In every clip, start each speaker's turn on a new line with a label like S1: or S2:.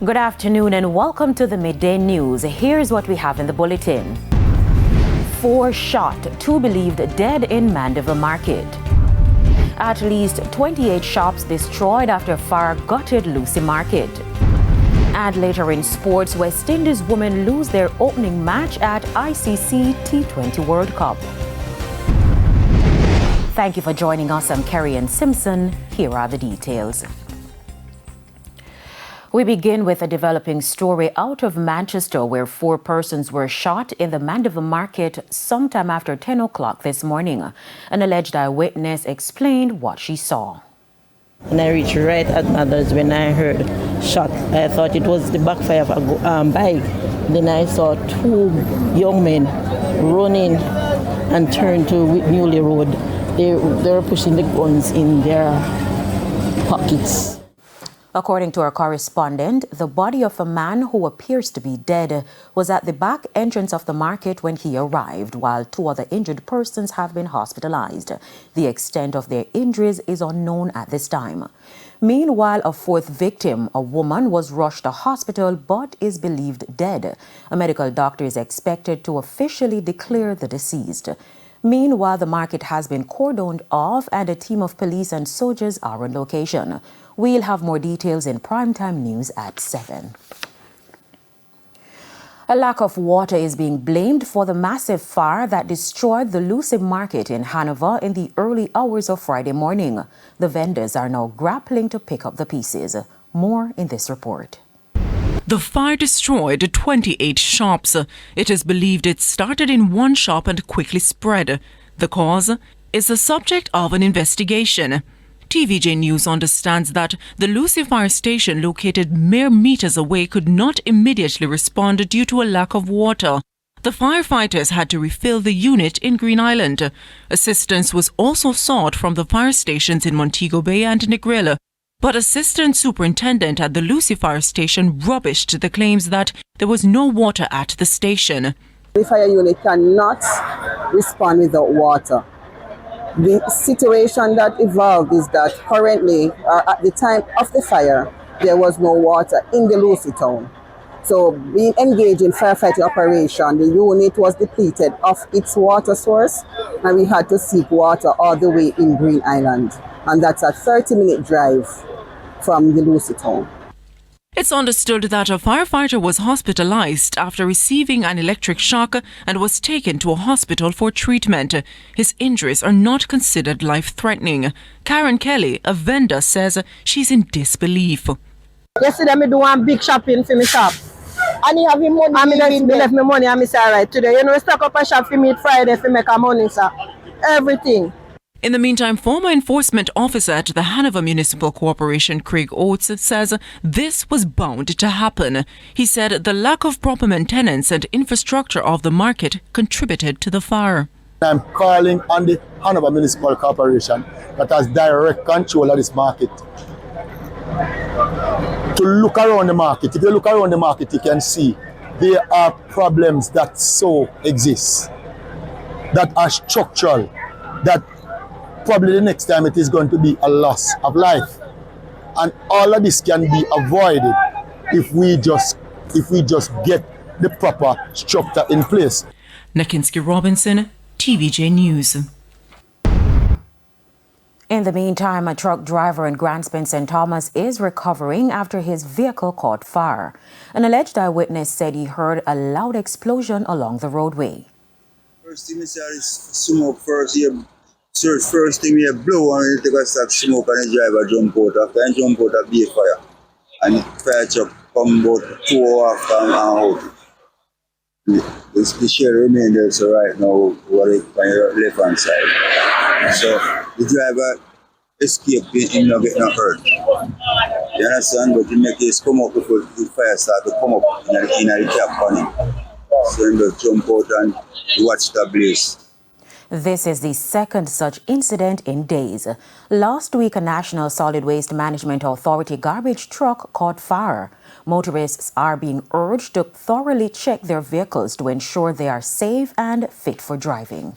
S1: Good afternoon and welcome to the Midday News. Here's what we have in the bulletin. 4 shot, 2 believed dead in Mandeville market. At least 28 shops destroyed after fire gutted Lucea market. And later in sports, West Indies women lose their opening match at ICC T20 World Cup. Thank you for joining us. I'm Kerry-Ann Simpson. Here are the details. We begin with a developing story out of Manchester where 4 persons were shot in the Mandeville market sometime after 10 o'clock this morning. An alleged eyewitness explained what she saw.
S2: When I reached right at others, when I heard shot, I thought it was the backfire of a bike. Then I saw 2 young men running and turned to Newley Road. They were pushing the guns in their pockets.
S1: According to our correspondent, the body of a man who appears to be dead was at the back entrance of the market when he arrived, while 2 other injured persons have been hospitalized. The extent of their injuries is unknown at this time. Meanwhile, a 4th victim, a woman, was rushed to hospital but is believed dead. A medical doctor is expected to officially declare the deceased. Meanwhile, the market has been cordoned off and a team of police and soldiers are on location. We'll have more details in primetime news at 7. A lack of water is being blamed for the massive fire that destroyed the Lucea market in Hanover in the early hours of Friday morning. The vendors are now grappling to pick up the pieces. More in this report.
S3: The fire destroyed 28 shops. It is believed it started in one shop and quickly spread. The cause is the subject of an investigation. TVJ News understands that the Lucea fire station, located mere meters away, could not immediately respond due to a lack of water. The firefighters had to refill the unit in Green Island. Assistance was also sought from the fire stations in Montego Bay and Negril. But Assistant Superintendent at the Lucea fire station rubbished the claims that there was no water at the station.
S4: The fire unit cannot respond without water. The situation that evolved is that currently, at the time of the fire, there was no water in the Lucea town. So being engaged in firefighting operation, the unit was depleted of its water source and we had to seek water all the way in Green Island. And that's a 30-minute drive from the Lucea town.
S3: It's understood that a firefighter was hospitalized after receiving an electric shock and was taken to a hospital for treatment. His injuries are not considered life-threatening. Karen Kelly, a vendor, says she's in disbelief.
S2: Yesterday, I do one big shopping for my shop. And you have your money? I left my money and I say, all right, today, you know, stock up a shop for me Friday for make a money, sir. Everything.
S3: In the meantime, former enforcement officer at the Hanover Municipal Corporation, Craig Oates, says this was bound to happen. He said the lack of proper maintenance and infrastructure of the market contributed to the fire.
S5: I'm calling on the Hanover Municipal Corporation that has direct control of this market to look around the market. If you look around the market, you can see there are problems that so exist, that are structural, that probably the next time it is going to be a loss of life. And all of this can be avoided if we just get the proper structure in place.
S3: Nakinski Robinson, TVJ News.
S1: In the meantime, a truck driver in Grandspin St. Thomas is recovering after his vehicle caught fire. An alleged eyewitness said he heard a loud explosion along the roadway.
S6: First thing I said is smoke first. So first thing we blow and take a stack smoke and the driver jump out. After and jump out a big fire. And the fire truck come about 2 hours after and out. The shell remain there, so right now we're on your left hand side. So the driver escaped, him not getting hurt. You understand? But in the case come up before the fire start to come up in the cab on him. So he just jump out and watch the blaze.
S1: This is the second such incident in days. Last week, a National Solid Waste Management Authority garbage truck caught fire. Motorists are being urged to thoroughly check their vehicles to ensure they are safe and fit for driving.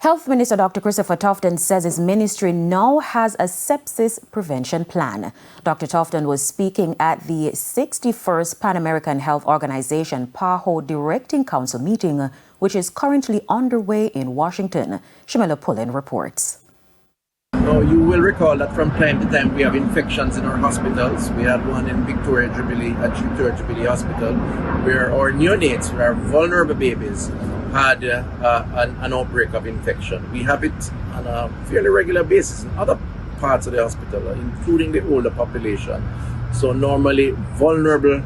S1: Health Minister Dr. Christopher Tofton says his ministry now has a sepsis prevention plan. Dr. Tofton was speaking at the 61st Pan American Health Organization PAHO Directing Council meeting, which is currently underway in Washington. Shamila Pullen reports.
S7: Now, you will recall that from time to time we have infections in our hospitals. We had one in Victoria Jubilee Hospital, where our neonates, our vulnerable babies, had an outbreak of infection. We have it on a fairly regular basis in other parts of the hospital, including the older population. So normally vulnerable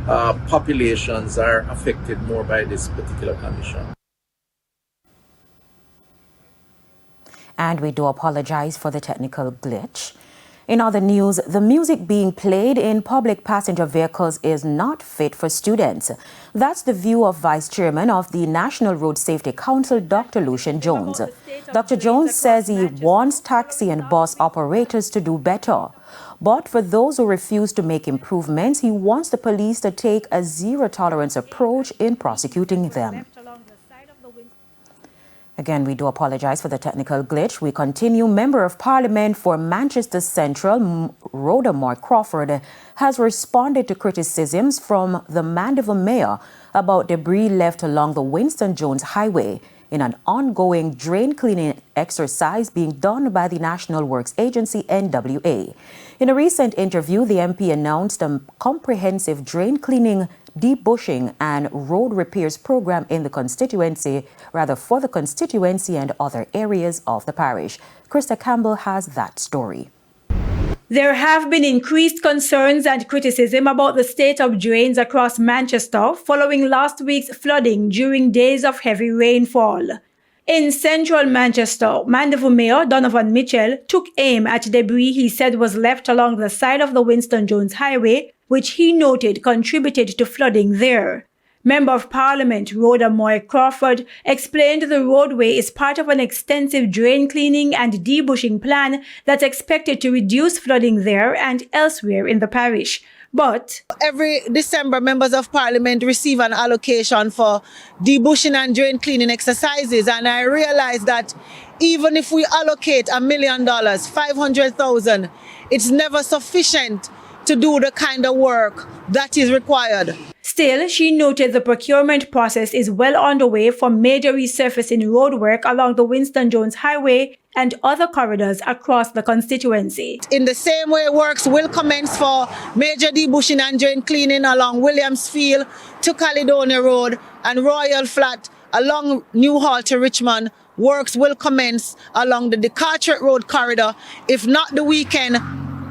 S7: populations are affected more by this particular condition.
S1: And we do apologize for the technical glitch. In other news, the music being played in public passenger vehicles is not fit for students. That's the view of Vice Chairman of the National Road Safety Council, Dr. Lucea Jones. Dr. Jones says he wants taxi and bus operators to do better. But for those who refuse to make improvements, he wants the police to take a zero-tolerance approach in prosecuting them. Again, we do apologize for the technical glitch. We continue. Member of Parliament for Manchester Central, Rhoda Moore Crawford, has responded to criticisms from the Mandeville mayor about debris left along the Winston Jones Highway in an ongoing drain cleaning exercise being done by the National Works Agency, NWA. In a recent interview, the MP announced a comprehensive drain cleaning, debushing and road repairs program in the constituency, for the constituency and other areas of the parish. Krista Campbell has that story.
S8: There have been increased concerns and criticism about the state of drains across Manchester following last week's flooding during days of heavy rainfall. In central Manchester, Mandeville Mayor Donovan Mitchell took aim at debris he said was left along the side of the Winston Jones Highway, which he noted contributed to flooding there. Member of Parliament Rhoda Moore Crawford explained the roadway is part of an extensive drain cleaning and debushing plan that's expected to reduce flooding there and elsewhere in the parish. But
S9: every December, members of Parliament receive an allocation for debushing and drain cleaning exercises, and I realized that even if we allocate $1 million, 500,000, it's never sufficient to do the kind of work that is required.
S8: Still, she noted the procurement process is well underway for major resurfacing roadwork along the Winston Jones Highway and other corridors across the constituency.
S9: In the same way, works will commence for major debushing and drain cleaning along Williamsfield to Caledonia Road and Royal Flat along Newhall to Richmond. Works will commence along the Carteret Road corridor, if not the weekend,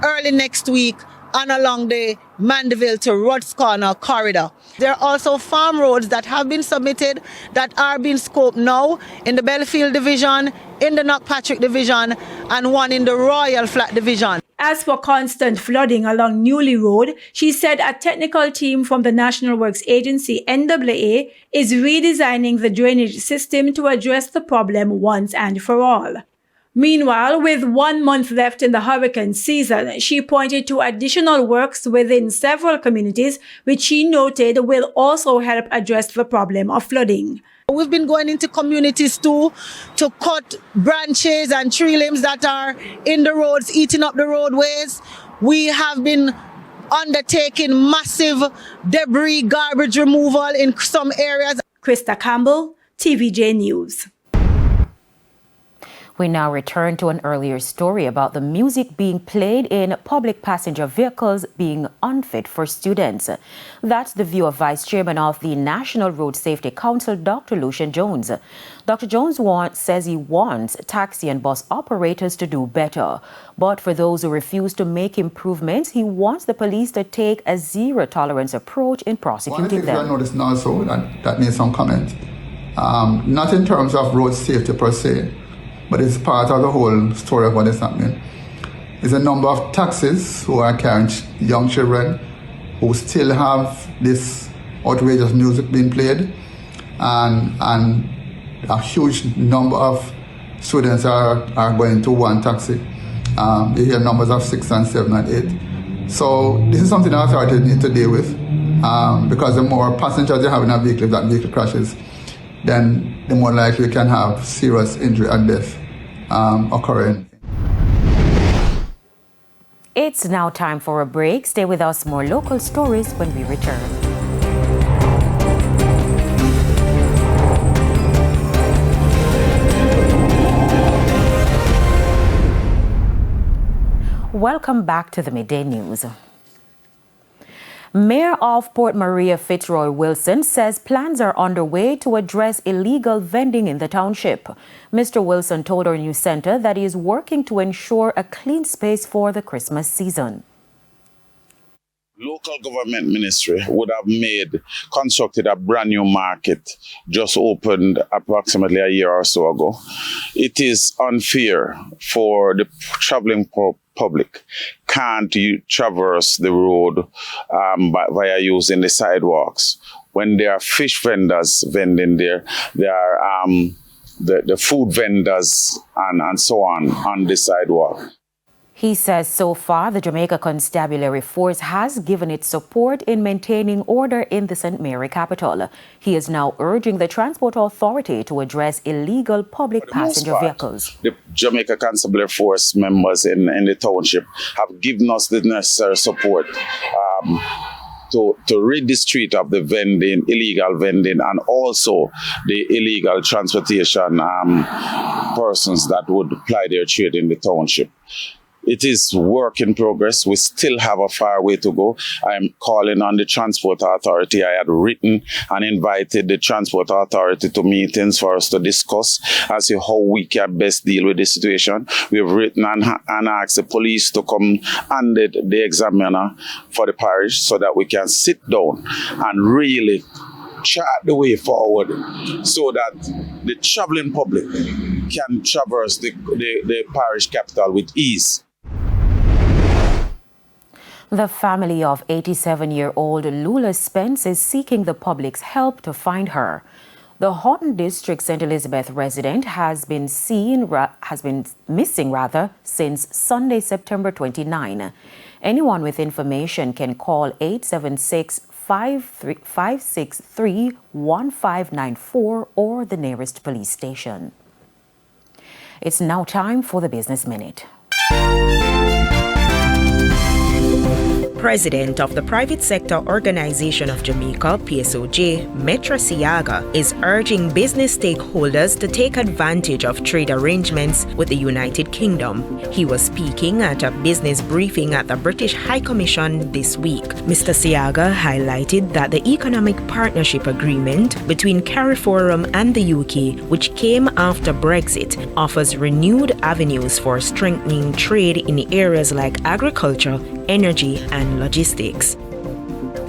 S9: early next week, and along the Mandeville to Rods Corner corridor. There are also farm roads that have been submitted that are being scoped now in the Belfield division, in the Knockpatrick division, and one in the Royal Flat division.
S8: As for constant flooding along Newley Road, she said a technical team from the National Works Agency, NWA, is redesigning the drainage system to address the problem once and for all. Meanwhile, with 1 month left in the hurricane season, she pointed to additional works within several communities, which she noted will also help address the problem of flooding.
S9: We've been going into communities too to cut branches and tree limbs that are in the roads, eating up the roadways. We have been undertaking massive debris, garbage removal in some areas.
S8: Krista Campbell, TVJ News.
S1: We now return to an earlier story about the music being played in public passenger vehicles being unfit for students. That's the view of Vice Chairman of the National Road Safety Council, Dr. Lucea Jones. Dr. Jones says he wants taxi and bus operators to do better. But for those who refuse to make improvements, he wants the police to take a zero-tolerance approach in prosecuting them.
S10: One of the things I noticed also that needs some comment, not in terms of road safety per se, but it's part of the whole story of what is happening. There's a number of taxis who are carrying young children who still have this outrageous music being played, and a huge number of students are going to one taxi. You hear numbers of 6 and 7 and 8. So this is something the authorities need to deal with, because the more passengers you have in a vehicle, if that vehicle crashes, then the more likely you can have serious injury and death occurring.
S1: It's now time for a break. Stay with us, more local stories when we return. Welcome back to the Midday News. Mayor of Port Maria Fitzroy Wilson says plans are underway to address illegal vending in the township. Mr. Wilson told our news center that he is working to ensure a clean space for the Christmas season.
S11: Local government ministry would have constructed a brand new market, just opened approximately a year or so ago. It is unfair for the traveling public can't traverse the road via using the sidewalks. When there are fish vendors vending there are the food vendors and so on the sidewalk.
S1: He says so far the Jamaica Constabulary Force has given its support in maintaining order in the St. Mary capital. He is now urging the Transport Authority to address illegal public passenger vehicles.
S11: The Jamaica Constabulary Force members in the township have given us the necessary support to rid the street of the illegal vending, and also the illegal transportation persons that would ply their trade in the township. It is work in progress. We still have a far way to go. I'm calling on the Transport Authority. I had written and invited the Transport Authority to meetings for us to discuss and see how we can best deal with the situation. We have written and asked the police to come and the examiner for the parish so that we can sit down and really chart the way forward so that the traveling public can traverse the parish capital with ease.
S1: The family of 87-year-old Lula Spence is seeking the public's help to find her. The Horton District St. Elizabeth resident has been missing since Sunday, September 29. Anyone with information can call 876-563-1594 or the nearest police station. It's now time for the Business Minute.
S12: President of the Private Sector Organization of Jamaica, PSOJ, Metra Siaga, is urging business stakeholders to take advantage of trade arrangements with the United Kingdom. He was speaking at a business briefing at the British High Commission this week. Mr. Siaga highlighted that the Economic Partnership Agreement between CARIFORUM and the UK, which came after Brexit, offers renewed avenues for strengthening trade in areas like agriculture, energy, and logistics.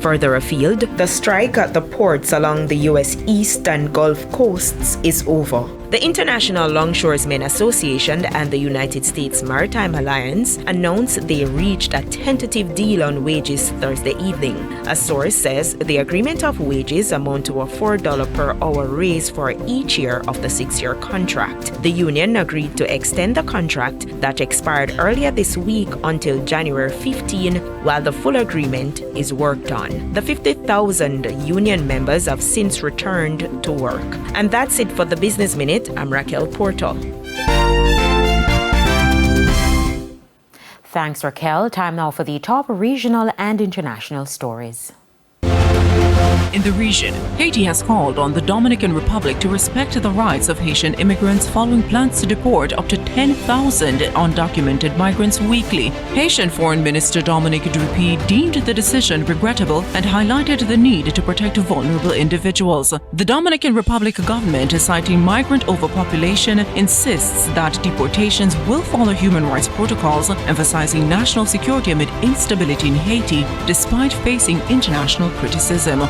S12: Further afield, the strike at the ports along the U.S. East and Gulf coasts is over. The International Longshoresmen Association and the United States Maritime Alliance announced they reached a tentative deal on wages Thursday evening. A source says the agreement of wages amount to a $4 per hour raise for each year of the 6-year contract. The union agreed to extend the contract that expired earlier this week until January 15, while the full agreement is worked on. The 50,000 union members have since returned to work. And that's it for the Business Minute. I'm Raquel Porto.
S1: Thanks, Raquel. Time now for the top regional and international stories.
S3: In the region, Haiti has called on the Dominican Republic to respect the rights of Haitian immigrants following plans to deport up to 10,000 undocumented migrants weekly. Haitian Foreign Minister Dominique Dupuy deemed the decision regrettable and highlighted the need to protect vulnerable individuals. The Dominican Republic government, citing migrant overpopulation, insists that deportations will follow human rights protocols, emphasizing national security amid instability in Haiti despite facing international criticism.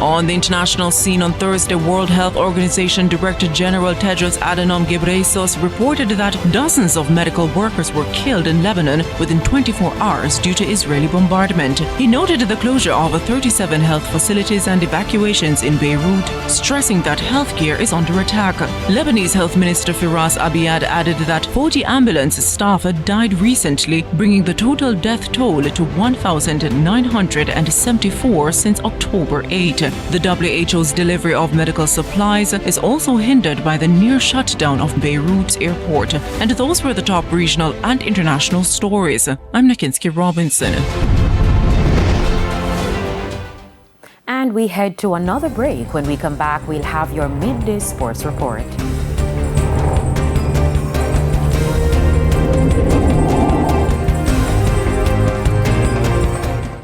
S3: On the international scene on Thursday, World Health Organization Director General Tedros Adhanom Ghebreyesus reported that dozens of medical workers were killed in Lebanon within 24 hours due to Israeli bombardment. He noted the closure of 37 health facilities and evacuations in Beirut, stressing that healthcare is under attack. Lebanese Health Minister Firas Abiad added that 40 ambulance staff had died recently, bringing the total death toll to 1,974 since October 8. The WHO's delivery of medical supplies is also hindered by the near shutdown of Beirut's airport. And those were the top regional and international stories. I'm Nikinsky Robinson.
S1: And we head to another break. When we come back, we'll have your midday sports report.